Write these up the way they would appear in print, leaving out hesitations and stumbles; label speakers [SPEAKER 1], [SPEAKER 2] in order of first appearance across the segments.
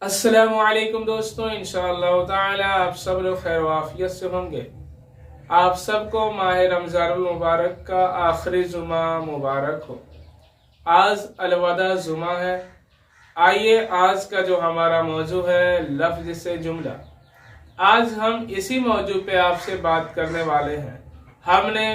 [SPEAKER 1] अस्सलामुअलैकुम दोस्तों, इंशाअल्लाह ताला आप सब लोग खैर वाफियत से होंगे। आप सबको माह रमज़ानुल मुबारक का आखिरी जुमा मुबारक हो। आज अलवदा जुमा है। आइए आज का जो हमारा मौजू है लफ्ज से जुमला। आज हम इसी मौजू पे आपसे बात करने वाले हैं। हमने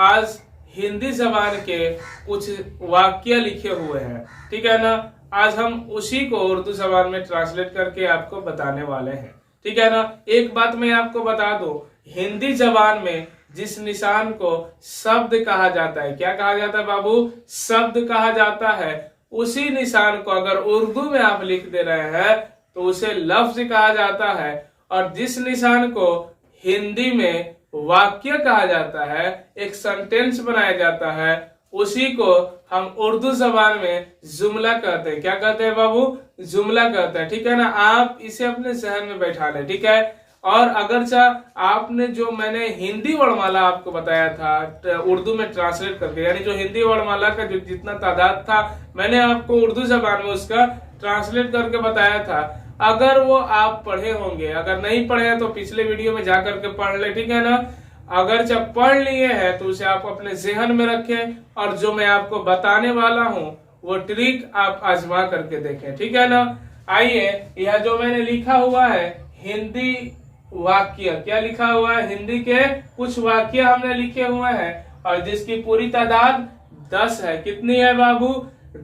[SPEAKER 1] आज हिंदी जबान के कुछ वाक्य लिखे हुए हैं, ठीक है ना। आज हम उसी को उर्दू जबान में ट्रांसलेट करके आपको बताने वाले हैं, ठीक है ना। एक बात मैं आपको बता दूं, हिंदी जबान में जिस निशान को शब्द कहा जाता है, क्या कहा जाता है बाबू? शब्द कहा जाता है। उसी निशान को अगर उर्दू में आप लिख दे रहे हैं तो उसे लफ्ज कहा जाता है, और जिस निशान को हिंदी में वाक्य कहा जाता है, एक सेंटेंस बनाया जाता है, उसी को हम उर्दू जबान में जुमला कहते हैं। क्या कहते हैं बाबू? जुमला कहते हैं, ठीक है ना। आप इसे अपने जहन में बैठा लें, ठीक है। और अगरचा आपने जो मैंने हिंदी वर्णमाला आपको बताया था उर्दू में ट्रांसलेट करके, यानी जो हिंदी वर्णमाला का जो जितना तादाद था मैंने आपको उर्दू जबान में उसका ट्रांसलेट करके बताया था। अगर वो आप पढ़े होंगे, अगर नहीं पढ़े हैं तो पिछले वीडियो में जा करके पढ़ ले, ठीक है ना। अगर जब पढ़ लिए हैं तो उसे आप अपने जहन में रखें, और जो मैं आपको बताने वाला हूं वो ट्रिक आप आजमा करके देखें, ठीक है ना। आइए, यह जो मैंने लिखा हुआ है हिंदी वाक्य, क्या लिखा हुआ है? हिंदी के कुछ वाक्य हमने लिखे हुए हैं, और जिसकी पूरी तादाद 10 है। कितनी है बाबू?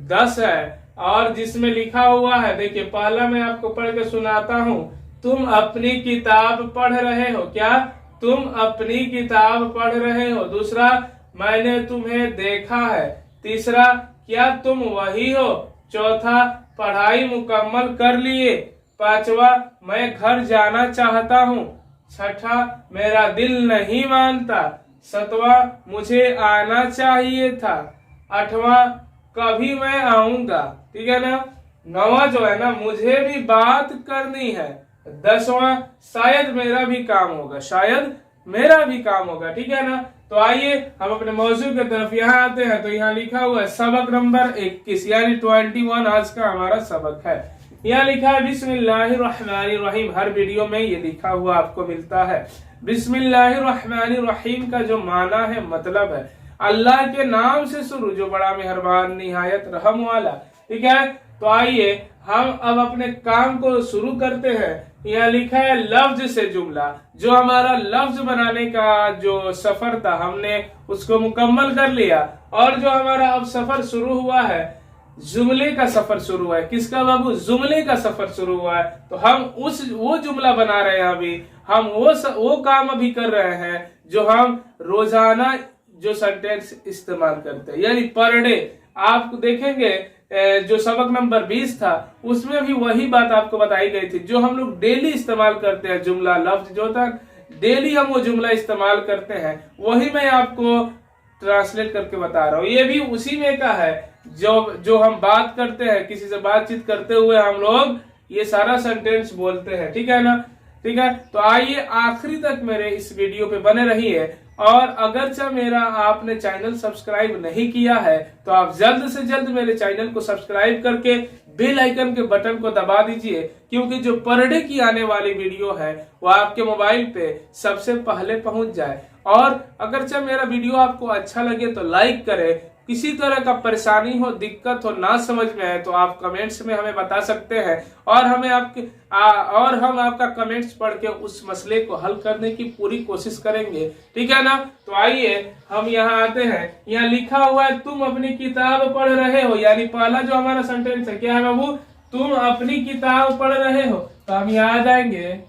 [SPEAKER 1] 10 है। और जिसमें लिखा हुआ है, देखिए पहला मैं आपको पढ़ के सुनाता हूँ। तुम अपनी किताब पढ़ रहे हो। क्या? तुम अपनी किताब पढ़ रहे हो। दूसरा, मैंने तुम्हें देखा है। तीसरा, क्या तुम वही हो। चौथा, पढ़ाई मुकम्मल कर लिए। पांचवा, मैं घर जाना चाहता हूँ। छठा, मेरा दिल नहीं मानता। सातवां, मुझे आना चाहिए था। आठवां, कभी मैं आऊंगा, ठीक है ना। नौवां जो है ना, मुझे भी बात करनी है। 10वां, शायद मेरा भी काम होगा, शायद मेरा भी काम होगा, ठीक है ना। तो आइए हम अपने मौजू की तरफ यहाँ आते हैं। तो यहाँ लिखा हुआ है सबक नंबर 21 यानी 21 आज का हमारा सबक है। यहाँ लिखा है बिस्मिल्लाहिर्रहमानिर्रहीम। हर वीडियो में ये लिखा हुआ आपको मिलता है। बिस्मिल्लाहिर्रहमानिर्रहीम का जो माना है, मतलब है अल्लाह के नाम से शुरू, जो बड़ा मेहरबान निहायत रहम वाला, ठीक है। तो आइए हम अब अपने काम को शुरू करते हैं। यहाँ लिखा है लफ्ज से जुमला। जो हमारा लफ्ज बनाने का जो सफर था हमने उसको मुकम्मल कर लिया, और जो हमारा अब सफर शुरू हुआ है, जुमले का सफर शुरू हुआ है। किसका बाबू? जुमले का सफर शुरू हुआ है। तो हम वो जुमला बना रहे हैं। अभी हम वो काम अभी कर रहे हैं जो हम रोजाना जो सेंटेंस इस्तेमाल करते हैं, यानी पर डे। आप देखेंगे जो सबक नंबर 20 था उसमें भी वही बात आपको बताई गई थी। जो हम लोग डेली इस्तेमाल करते हैं जुमला, लफ्ज जो था डेली हम वो जुमला इस्तेमाल करते हैं, वही मैं आपको ट्रांसलेट करके बता रहा हूँ। ये भी उसी में का है जो हम बात करते हैं, किसी से बातचीत करते हुए हम लोग ये सारा सेंटेंस बोलते हैं, ठीक है ना। ठीक है, तो आइए आखिरी तक मेरे इस वीडियो पे बने रहिए। और अगरचा मेरा आपने चैनल सब्सक्राइब नहीं किया है तो आप जल्द से जल्द मेरे चैनल को सब्सक्राइब करके बेल आइकन के बटन को दबा दीजिए, क्योंकि जो पर डे की आने वाली वीडियो है वो आपके मोबाइल पे सबसे पहले पहुंच जाए। और अगरचा मेरा वीडियो आपको अच्छा लगे तो लाइक करें। किसी तरह का परेशानी हो, दिक्कत हो, ना समझ में आए तो आप कमेंट्स में हमें बता सकते हैं, और हम आपका कमेंट्स पढ़ के उस मसले को हल करने की पूरी कोशिश करेंगे, ठीक है ना। तो आइए हम यहाँ आते हैं। यहाँ लिखा हुआ है तुम अपनी किताब पढ़ रहे हो, यानी पहला जो हमारा सेंटेंस है क्या है बाबू? तुम अपनी किताब पढ़ रहे हो। तो हम यहाँ आ जाएंगे।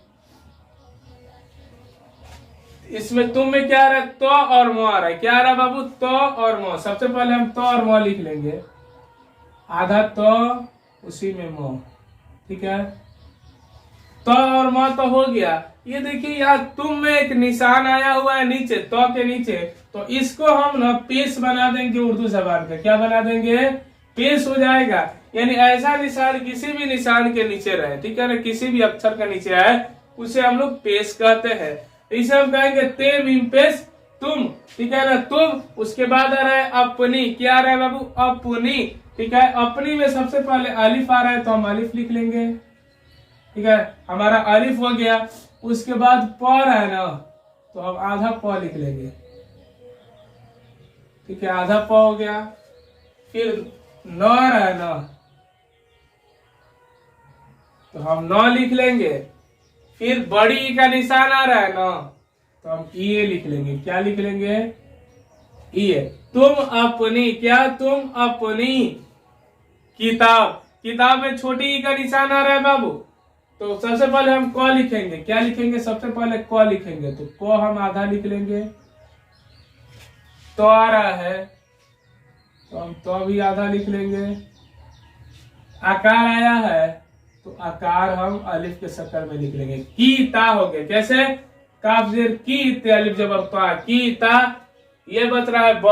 [SPEAKER 1] इसमें तुम में क्या आ रहा है? तो और मो आ रहा है। क्या आ रहा है बाबू? तो और मो। सबसे पहले हम तो और मो लिख लेंगे, आधा तो उसी में मो, ठीक है। तो और मो तो हो गया। ये देखिए यहाँ तुम में एक निशान आया हुआ है नीचे, तो के नीचे, तो इसको हम ना पेश बना देंगे उर्दू जबान का। क्या बना देंगे? पेश हो जाएगा। यानी ऐसा निशान किसी भी निशान के नीचे रहे, ठीक है ना, किसी भी अक्षर के नीचे आए उसे हम लोग पेश कहते हैं। इसे हम कहेंगे ते मीम पेश तुम, ठीक है ना, तुम। उसके बाद आ रहा है अपनी। क्या आ रहा है बाबू? अपनी, ठीक है। अपनी में सबसे पहले अलिफ आ रहा है तो हम अलिफ लिख लेंगे, ठीक है, हमारा अलिफ हो गया, उसके बाद प है ना, तो हम आधा प लिख लेंगे। ठीक है, आधा प हो गया। फिर न है ना, तो हम 9 लिख लेंगे। फिर बड़ी ई का निशान आ रहा है ना, तो हम ये लिख लेंगे। क्या लिख लेंगे? ये। तुम अपनी, क्या तुम अपनी किताब, किताब में छोटी ई का निशान आ रहा है बाबू, तो सबसे पहले हम क लिखेंगे। क्या लिखेंगे? सबसे पहले क लिखेंगे, तो क हम आधा लिख लेंगे। तो आ रहा है, तो हम तो भी आधा लिख लेंगे। आकार आया है, तो आकार हम अलिफ के शक्ल में लिख लेंगे। की ता हो गया। कैसे? काफ जेर की, ते अलिफ जबर ता, की ता। ये बच रहा है ब,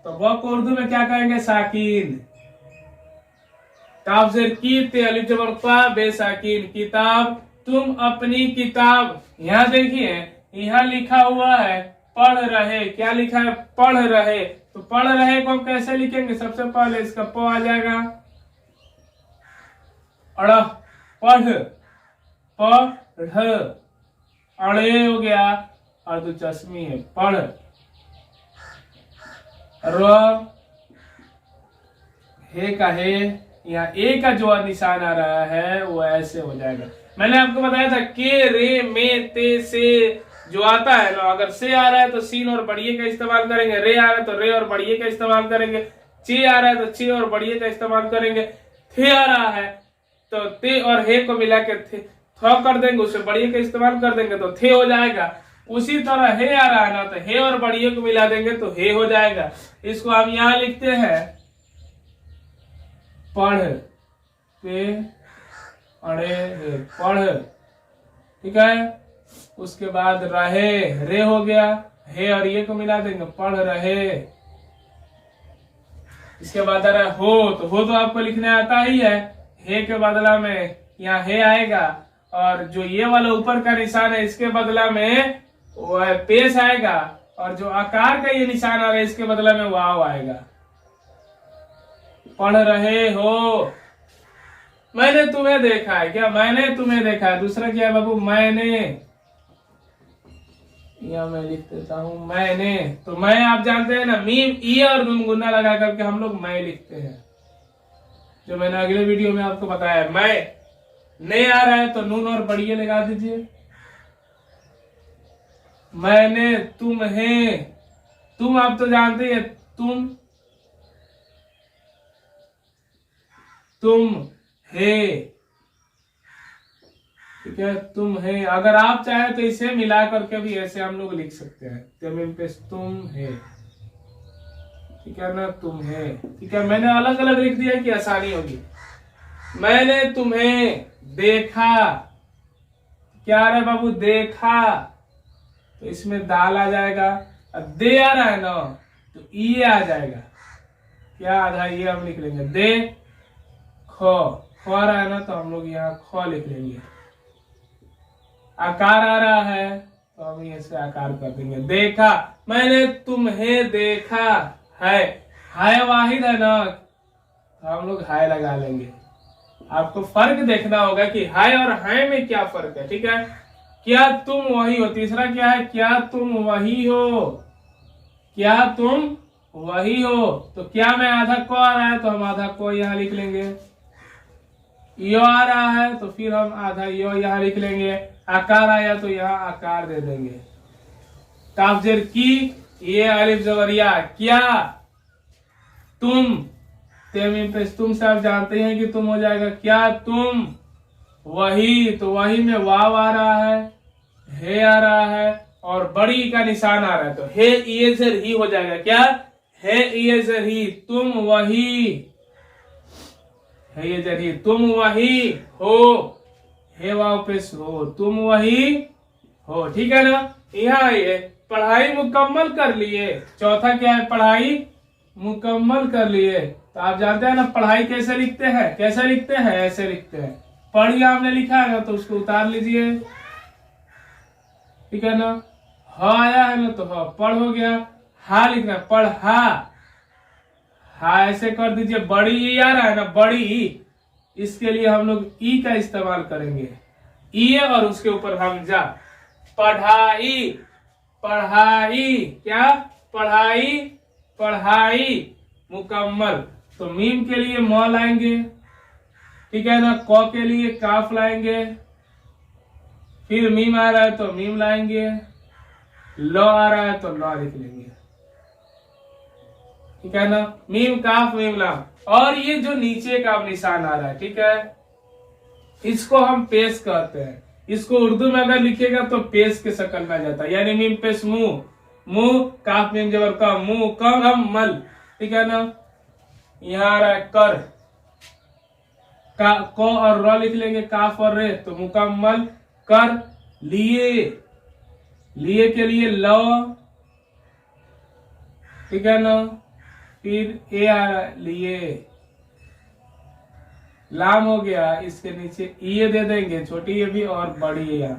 [SPEAKER 1] तो ब को उर्दू में क्या कहेंगे? साकिन। काफ जेर की, ते अलिफ जबर ता, बेसाकिन। किताब, तुम अपनी किताब। यहाँ देखिए, यहाँ लिखा हुआ है पढ़ रहे। क्या लिखा है? पढ़ रहे। तो पढ़ रहे को हम कैसे लिखेंगे? सबसे पहले इसका प आ जाएगा, अड़, पढ़, पढ़, अड़े हो गया, और दो चश्मी है, पढ़। र, हे का हे, यहाँ ए का जो निशान आ रहा है वो ऐसे हो जाएगा। मैंने आपको बताया था के, रे, में, ते, से जो आता है ना, अगर से आ रहा है तो सीन और बढ़िए का इस्तेमाल करेंगे, रे आ रहा है तो रे और बढ़िए का इस्तेमाल करेंगे, चे आ रहा है तो चे और बढ़िए का इस्तेमाल करेंगे, थे आ रहा है तो ते और हे को मिला के थे थ कर देंगे, उससे बढ़िए का इस्तेमाल कर देंगे तो थे हो जाएगा। उसी तरह हे आ रहा है ना, तो हे और बढ़िए को मिला देंगे तो हे हो जाएगा। इसको हम यहाँ लिखते हैं पढ़, पे, अड़े, पढ़। ठीक है, उसके बाद रहे, रे हो गया, हे और ये को मिला देंगे, पढ़ रहे। इसके बाद आ रहा है हो, तो हो तो आपको लिखने आता ही है। हे के बदला में यहाँ हे आएगा, और जो ये वाला ऊपर का निशान है इसके बदला में वो है पेश आएगा, और जो आकार का ये निशान आ रहा है इसके बदला में वाव आएगा। पढ़ रहे हो, मैंने तुम्हें देखा है। क्या? मैंने तुम्हें देखा है। दूसरा क्या है बाबू? मैंने, या मैं लिख देता हूं मैंने। तो मैं, आप जानते हैं ना, मीम, ई और नुन गुन्ना लगा करके हम लोग मैं लिखते हैं, जो मैंने अगले वीडियो में आपको बताया। मैं, ने आ रहा है तो नून और बढ़िया लगा दीजिए। मैंने तुम्हें, तुम आप तो जानते हैं, तुम है। ठीक है, तुम है। अगर आप चाहे तो इसे मिला करके भी ऐसे हम लोग लिख सकते हैं, तमिल पे तुम है। ठीक है ना, तुम है। ठीक है, मैंने अलग अलग लिख दिया कि आसानी होगी। मैंने तुम्हें देखा, क्या आ रहा है बाबू? देखा, तो इसमें दाल आ जाएगा। अब दे आ रहा है ना, तो ये आ जाएगा। क्या आधा ये हम लिख लेंगे, दे खो, खो आ रहा है ना, तो हम लोग यहाँ खो लिख लेंगे। आकार आ रहा है तो हम ऐसे आकार कर देंगे। देखा, मैंने तुम्हें देखा है। हाय वाहिद है ना, तो हम लोग हाय लगा लेंगे। आपको फर्क देखना होगा कि हाय और हाय में क्या फर्क है। ठीक है, क्या तुम वही हो। तीसरा क्या है? क्या तुम वही हो, क्या तुम वही हो। तो क्या में आधा को आ रहा है तो हम आधा को यहाँ लिख लेंगे। यो आ रहा है तो फिर हम आधा यो यहाँ लिख लेंगे। आकार आया तो यहाँ आकार दे देंगे। काफ जेर की, ये अलिफ जबरिया, क्या तुम, तेमीम पे तुम से आप जानते हैं कि तुम हो जाएगा। क्या तुम वही, तो वही में वाव आ रहा है, हे आ रहा है और बड़ी का निशान आ रहा है, तो हे ये जर ही हो जाएगा। क्या? हे ये जर ही, तुम वही, है ये जर ही, तुम वही हो, हे वाव पे हो, तुम वही हो। ठीक है ना, यहाँ ये पढ़ाई मुकम्मल कर लिए। चौथा क्या है? पढ़ाई मुकम्मल कर लिए। तो आप जानते हैं ना पढ़ाई कैसे लिखते हैं? कैसे लिखते हैं? ऐसे लिखते हैं। पढ़िए आपने लिखा है ना, तो उसको उतार लीजिए। ठीक है ना, ह आया है ना, तो ह पढ़ हो गया। हा लिखना, पढ़ हा, हा ऐसे कर दीजिए। बड़ी ई आ रहा है ना, बड़ी, इसके लिए हम लोग ई का इस्तेमाल करेंगे। ये और उसके ऊपर हमजा, पढ़ाई, पढ़ाई, क्या, पढ़ाई, पढ़ाई मुकम्मल। तो मीम के लिए म लाएंगे, ठीक है ना, क के लिए काफ लाएंगे, फिर मीम आ रहा है तो मीम लाएंगे, ल आ रहा है तो ल लिख लेंगे, ठीक है ना, मीम काफ मीम लाम। और ये जो नीचे का निशान आ रहा है, ठीक है, इसको हम पेश कहते हैं। इसको उर्दू में अगर लिखेगा तो पेश के शक्ल में आ जाता है, यानी मीम पेश मुंह, मुंह काफ मीम जबर का, मुंह कम मल, ठीक है ना। यहाँ आ रहा है कर, को और र लिख लेंगे, काफ और रे, तो मुकम्मल कर लिए, लिए के लिए लो, ठीक है ना, फिर ए आ रहा है लिए, लाम हो गया, इसके नीचे ये दे देंगे, छोटी ये भी और बड़ी ये।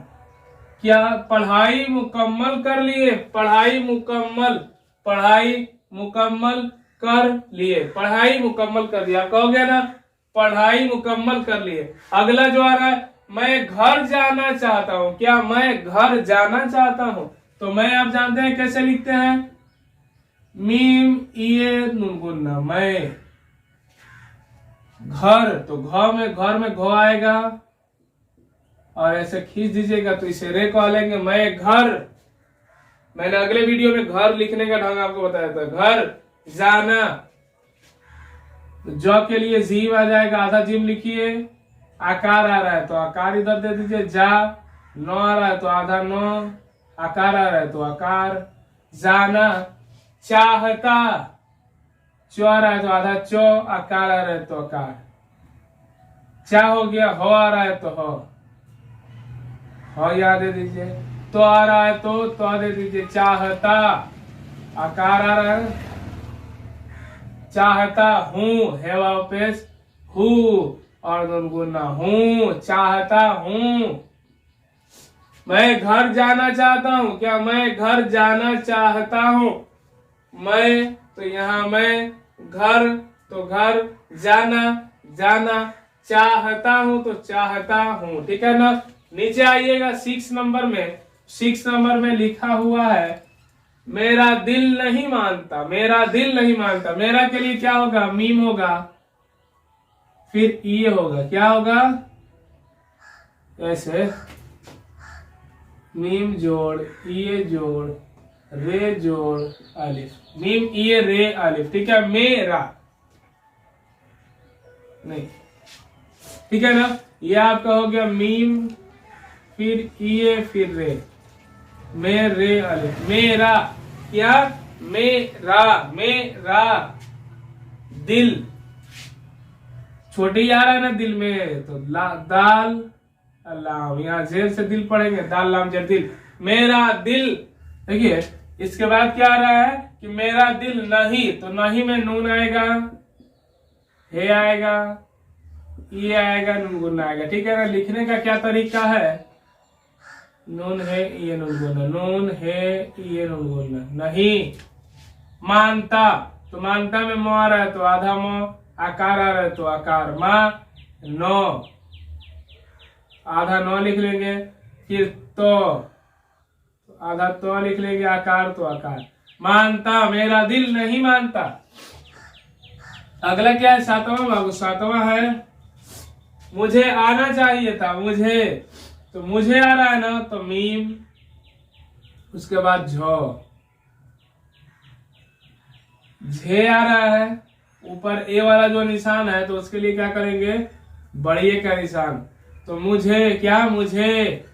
[SPEAKER 1] क्या, पढ़ाई मुकम्मल कर लिए, पढ़ाई मुकम्मल, पढ़ाई मुकम्मल कर लिए, पढ़ाई मुकम्मल कर दिया, कहोगे ना, पढ़ाई मुकम्मल कर लिए। अगला जो आ रहा है, मैं घर जाना चाहता हूँ, क्या, मैं घर जाना चाहता हूँ, तो मैं आप जानते हैं कैसे लिखते हैं, मीम ये नून गुन्ना, मैं, घर, तो घर में घ आएगा और ऐसे खींच दीजिएगा तो इसे रे कह लेंगे, मैं घर। मैंने अगले वीडियो में घर लिखने का ढंग आपको बताया था, घर जाना। ज के लिए जीम आ जाएगा, आधा जीम लिखिए, आकार आ रहा है तो आकार इधर दे दीजिए, जा, नो आ रहा है तो आधा नो, आकार आ रहा है तो आकार, जाना, चाहता, चो आ रहा है तो आधा चो, आकार आ रहा है तो आकार, चा हो गया, हो आ रहा है तो हो याद दे दीजिए, तो आ रहा है तो दे दीजिए, चाहता, आकार आ रहा है, चाहता हूँ, है वापस हूँ और गुना हूँ, चाहता हूँ। मैं घर जाना चाहता हूँ, क्या, मैं घर जाना चाहता हूँ, मैं, तो यहाँ मैं, घर, तो घर, जाना, जाना, चाहता हूं तो चाहता हूं, ठीक है ना। नीचे आइएगा 6 नंबर में, 6 नंबर में लिखा हुआ है, मेरा दिल नहीं मानता, मेरा दिल नहीं मानता। मेरा के लिए क्या होगा, मीम होगा, फिर ये होगा, क्या होगा, ऐसे मीम जोड़, ये जोड़, रे जोड़, अलिफ, मीम ये रे अलिफ, ठीक है, मेरा नहीं, ठीक है ना। ये आपका हो गया मीम, फिर ये, फिर रे, मेरे अलिफ, मेरा, क्या, मेरा, मेरा दिल, छोटी आ रहा है ना दिल में, तो दाल लाम, यहाँ जेर से दिल पढ़ेंगे, दाल लाम जेर दिल, मेरा दिल। देखिए इसके बाद क्या आ रहा है कि मेरा दिल नहीं, तो नहीं में नून आएगा, हे आएगा, ये आएगा, नून गुना आएगा, ठीक है ना। लिखने का क्या तरीका है, नून है ये नून गुना, नून है ये नून गुना, नहीं मानता, तो मानता में मो आ रहा है तो आधा मो, आकार आ रहा है तो आकार, माँ नो, आधा नो लिख लेंगे, फिर तो आधा तो लिख लेंगे, आकार तो आकार, मानता, मेरा दिल नहीं मानता। अगला क्या है, 7वां बाबू, 7वां है, मुझे आना चाहिए था, मुझे, तो मुझे आ रहा है ना, तो मीम, उसके बाद झो, झे आ रहा है, ऊपर ए वाला जो निशान है तो उसके लिए क्या करेंगे, बढ़िए का निशान, तो मुझे, क्या, मुझे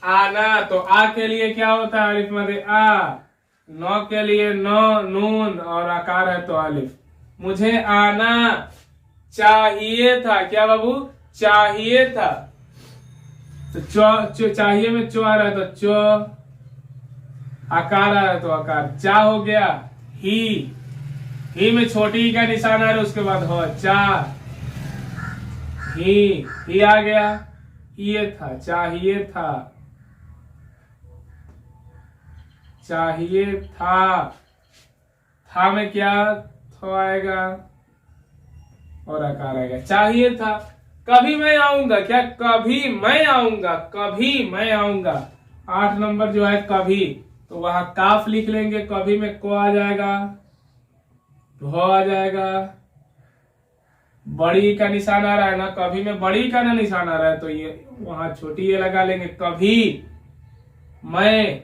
[SPEAKER 1] आना, तो आ के लिए क्या होता है, अलिफ मध्य आ, नौ के लिए नौ, नून और आकार है तो अलिफ, मुझे आना चाहिए था, क्या बाबू, चाहिए था, तो चो चाहिए में चो आ रहा है तो चो, आकार आ रहा है तो आकार, चा हो गया, ही में छोटी ही का निशान आ रहा है, उसके बाद हो, चा, ही आ गया, ये था, चाहिए था, चाहिए था, था में क्या, थो आएगा, और आकार आएगा। चाहिए था कभी मैं आऊंगा, क्या कभी मैं आऊंगा, कभी मैं आऊंगा। 8 नंबर जो है कभी, तो वहां काफ लिख लेंगे, कभी में को आ जाएगा, भ आ जाएगा, बड़ी का निशान आ रहा है ना, कभी में बड़ी का ना निशान आ रहा है, तो ये वहां छोटी ये लगा लेंगे। कभी मैं,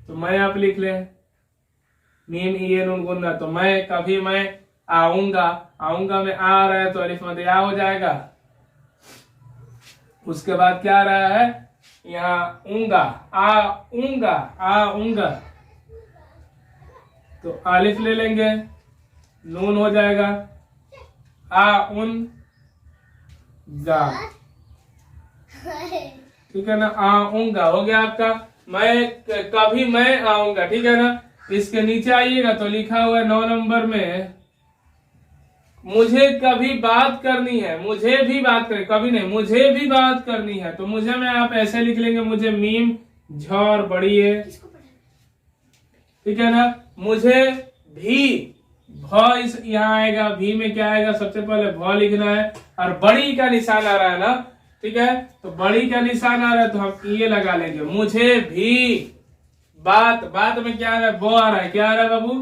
[SPEAKER 1] तो मैं आप लिख ले, मीम ये नून गुन्ना, तो मैं, कभी मैं आऊंगा, आऊंगा में आ रहा है तो अलिफ मद या हो जाएगा। उसके बाद क्या आ रहा है, यहाँ ऊंगा, आऊंगा, आऊंगा, तो अलिफ ले लेंगे, नून हो जाएगा, आऊंगा, ठीक है ना, आऊंगा हो गया आपका। मैं, कभी मैं आऊंगा, ठीक है ना। इसके नीचे आइएगा तो लिखा हुआ है 9 नंबर में, मुझे कभी बात करनी है, मुझे भी बात करनी, कभी नहीं, मुझे भी बात करनी है, तो मुझे में आप ऐसे लिख लेंगे, मुझे मीम झ और बड़ी है, ठीक है ना। मुझे भी, भ इस यहाँ आएगा, भी में क्या आएगा, सबसे पहले भ लिखना है, और बड़ी का निशान आ रहा है ना, ठीक है, तो बड़ी का निशान आ रहा है तो हम ये लगा लेंगे, मुझे भी बात, बात में क्या आ रहा है, बो आ रहा है, क्या आ रहा है बाबू,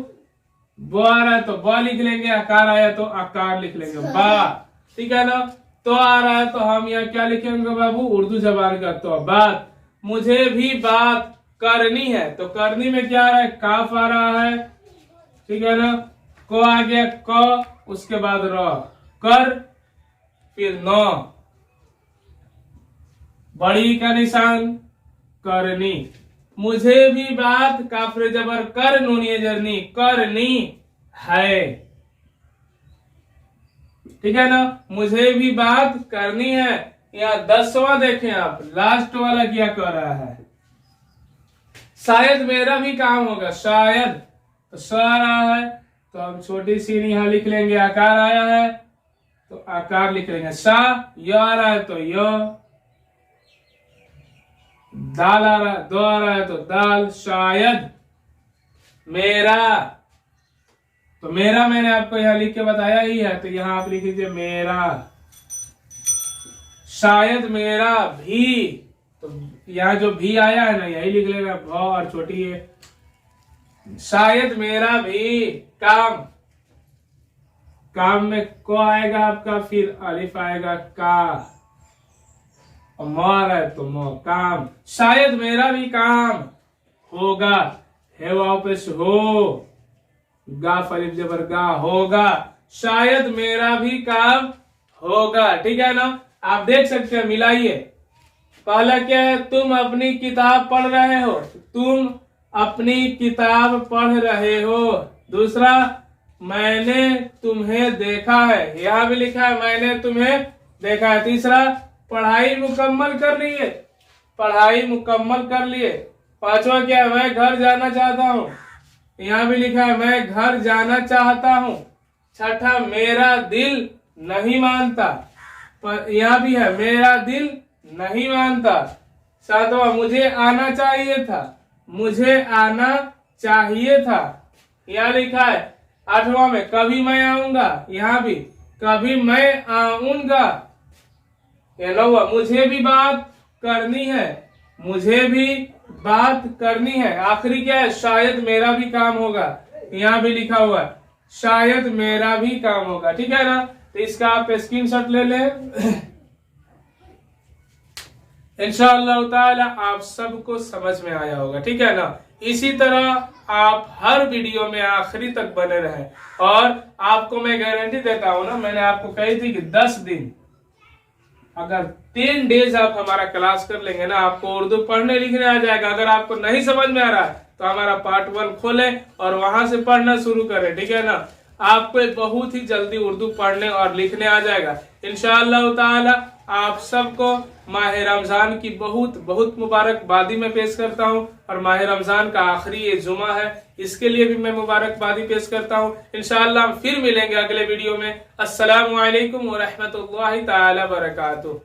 [SPEAKER 1] बो आ रहा है, तो ब लिख लेंगे, आकार आया तो आकार लिख लेंगे, बा, ठीक है ना। तो आ रहा है तो हम यहाँ क्या लिखेंगे बाबू, उर्दू जबान का तो, बात, मुझे भी बात करनी है, तो करनी में क्या आ रहा है, काफ आ रहा है, ठीक है ना, को आ गया, क, उसके बाद र, कर, फिर न, बड़ी का निशान, करनी, मुझे भी बात, काफरे जबर कर, नूनिये जरनी, करनी है, ठीक है ना, मुझे भी बात करनी है। यहाँ 10वां देखें आप, लास्ट वाला क्या कर रहा है, शायद मेरा भी काम होगा, शायद, तो स आ रहा है तो हम छोटी सी यहाँ लिख लेंगे, आकार आया है तो आकार लिख लेंगे, सा, य आ रहा है तो य, दाल आ रहा है, दो आ रहा है तो दाल, शायद मेरा, तो मेरा मैंने आपको यहाँ लिख के बताया ही है, तो यहाँ आप लिख लीजिए मेरा, शायद मेरा भी, तो यहाँ जो भी आया है ना यही लिख लेना, भ और छोटी है, शायद मेरा भी काम, काम में को आएगा आपका, फिर अलिफ आएगा, का, और म आ रहा है तो म, काम, शायद मेरा भी काम होगा, है वापस हो, गा फलिफ जबर गा, होगा, शायद मेरा भी काम होगा, ठीक है ना। आप देख सकते हैं, मिलाइए, पहला क्या है, तुम अपनी किताब पढ़ रहे हो, तुम अपनी किताब पढ़ रहे हो, दूसरा मैंने तुम्हें देखा है, यहाँ भी लिखा है मैंने तुम्हें देखा है, तीसरा पढ़ाई मुकम्मल कर लिए, पढ़ाई मुकम्मल कर लिए, पांचवा क्या है, मैं घर जाना चाहता हूँ, यहाँ भी लिखा है मैं घर जाना चाहता हूँ, छठा मेरा दिल नहीं मानता, यहाँ भी है मेरा दिल नहीं मानता, सातवां मुझे आना चाहिए था, मुझे आना चाहिए था, यहाँ लिखा है। आठवां में कभी मैं आऊंगा, यहाँ भी कभी मैं आऊंगा। ये नौवां मुझे भी बात करनी है, मुझे भी बात करनी है। आखिरी क्या है, शायद मेरा भी काम होगा, यहाँ भी लिखा हुआ है शायद मेरा भी काम होगा, ठीक है ना। तो इसका आप स्क्रीनशॉट ले लें। इंशाअल्लाह ताला आप सबको समझ में आया होगा, ठीक है ना। इसी तरह आप हर वीडियो में आखिरी तक बने रहें, और आपको मैं गारंटी देता हूं ना, मैंने आपको कही थी कि 10 दिन अगर 10 डेज आप हमारा क्लास कर लेंगे ना, आपको उर्दू पढ़ने लिखने आ जाएगा। अगर आपको नहीं समझ में आ रहा है तो हमारा पार्ट 1 खोलें और वहां से पढ़ना शुरू करें, ठीक है ना। आपको बहुत ही जल्दी उर्दू पढ़ने और लिखने आ जाएगा इंशाअल्लाह ताला। आप सबको माह रमजान की बहुत बहुत मुबारकबादी में पेश करता हूं, और माह रमजान का आखिरी ये जुमा है, इसके लिए भी मैं मुबारकबादी पेश करता हूं। इंशाअल्लाह हम फिर मिलेंगे अगले वीडियो में। अस्सलामु अलैकुम व रहमतुल्लाहि ताला बरकातुहू।